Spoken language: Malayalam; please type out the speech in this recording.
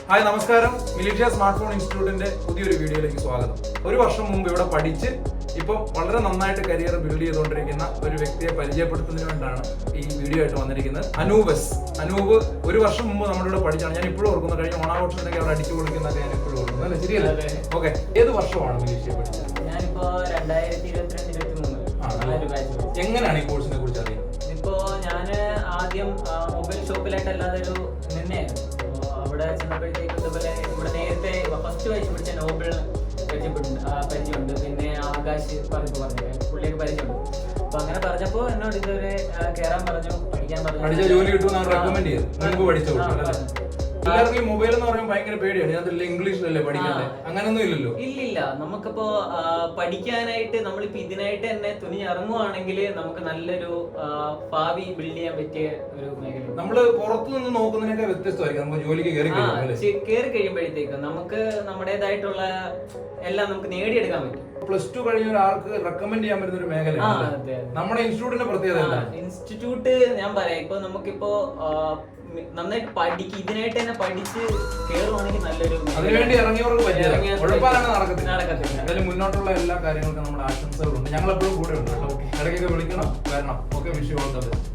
ഹായ് നമസ്കാരം. മിലിഷ്യ സ്മാർട്ട് ഫോൺ ഇൻസ്റ്റിറ്റ്യൂട്ടിന്റെ പുതിയൊരു വീഡിയോയിലേക്ക് സ്വാഗതം. ഒരു വർഷം മുമ്പ് ഇവിടെ പഠിച്ച് ഇപ്പോൾ വളരെ നന്നായിട്ട് കരിയർ ബിൽഡ് ചെയ്തുകൊണ്ടിരിക്കുന്ന ഒരു വ്യക്തിയെ പരിചയപ്പെടുത്തുന്നതിന് വേണ്ടിയാണ് ഈ വീഡിയോ ആയിട്ട് വന്നിരിക്കുന്നത്. അനൂപ് ഒരു വർഷം മുമ്പ് നമ്മുടെ ഇവിടെ പഠിച്ചാണ്. ഞാൻ ഇപ്പോഴും ഓർക്കുന്നു. കഴിഞ്ഞ ഓണാഘോഷത്തിനൊക്കെ അവിടെ അടിച്ചു കൊടുക്കുന്നതൊക്കെ ഞാൻ ഇപ്പോഴും ഓർക്കുന്നു. അല്ലേ, ശരിയല്ലേ? ഓക്കെ, ഏത് വർഷമാണ് മിലിഷ്യ പഠിച്ചത്? ഞാനിപ്പോ 2022-23 എങ്ങനെയാണ് ഈ കോഴ്സിനെ കുറിച്ച് അറിയുന്നത്? ഇപ്പോ ഞാന് ആദ്യം മൊബൈൽ ഷോപ്പിലായിട്ട് അല്ലാതെ ഒരു നിന്നായിരുന്നു. അവിടെ ചെന്നപ്പോഴത്തേക്ക് ഇതുപോലെ ഇവിടെ നേരത്തെ ഫസ്റ്റ് വായിച്ച് പിടിച്ച നോബിൾ പരിചയമുണ്ട്. പിന്നെ ആകാശ് പറഞ്ഞു പുള്ളിയൊക്കെ പരിചയമുണ്ട്. അപ്പൊ അങ്ങനെ പറഞ്ഞപ്പോ എന്നോട് ഇതുവരെ കയറാൻ പറഞ്ഞു, പഠിക്കാൻ പറഞ്ഞു. ജോലി കിട്ടുമെന്ന് റെക്കമെൻഡ് ചെയ്തു. മുൻപ് പഠിച്ചു. എല്ലാവർക്കും ഈ മൊബൈൽ എന്ന് പറയുമ്പോൾ ഭയങ്കര പേടിയാണ്. ഇതിനകത്ത് ഇംഗ്ലീഷിലല്ലേ പഠിക്കണ്ടേ? അങ്ങനൊന്നും ഇല്ലല്ലോ. ഇല്ലില്ല, നമുക്കിപ്പോ പഠിക്കാനായിട്ട് നമ്മളിപ്പോ ഇതിനായിട്ട് തന്നെ തുനിഞ്ഞിറങ്ങുവാണെങ്കിൽ നമുക്ക് നല്ലൊരു ഭാവി ബിൽഡ് ചെയ്യാൻ പറ്റിയ ഒരു മേഖല. നമ്മള് പുറത്തു നിന്ന് നോക്കുന്നതിനൊക്കെ വ്യത്യസ്തമായിരിക്കും. നമുക്ക് ജോലിക്ക് കയറി കഴിയുമ്പോഴത്തേക്ക് നമുക്ക് നമ്മുടേതായിട്ടുള്ള എല്ലാം നമുക്ക് നേടിയെടുക്കാൻ പറ്റും. +2 കഴിഞ്ഞ ഒരാൾക്ക് റെക്കമെൻഡ് ചെയ്യാൻ പറ്റുന്ന ഒരു മേഖലയാണ് നമ്മുടെ ഇൻസ്റ്റിറ്റ്യൂട്ടിന്റെ പ്രത്യേകത. ഇൻസ്റ്റിറ്റ്യൂട്ട് ഞാൻ പറയാം, ഇപ്പൊ നമുക്കിപ്പോ നന്നായിട്ട് ഇതിനായിട്ട് തന്നെ പഠിച്ച് കേറുവാണെങ്കിൽ നല്ലൊരു അതിനുവേണ്ടി ഇറങ്ങിയവർക്ക് നടക്കത്തില്ല. മുന്നോട്ടുള്ള എല്ലാ കാര്യങ്ങൾക്കും നമ്മുടെ ആശംസകളുണ്ട്. ഞങ്ങൾ എപ്പോഴും കൂടെ ഉണ്ട്. ഇടയ്ക്കൊക്കെ വിളിക്കണം, വരണം. Okay, wish you all the best.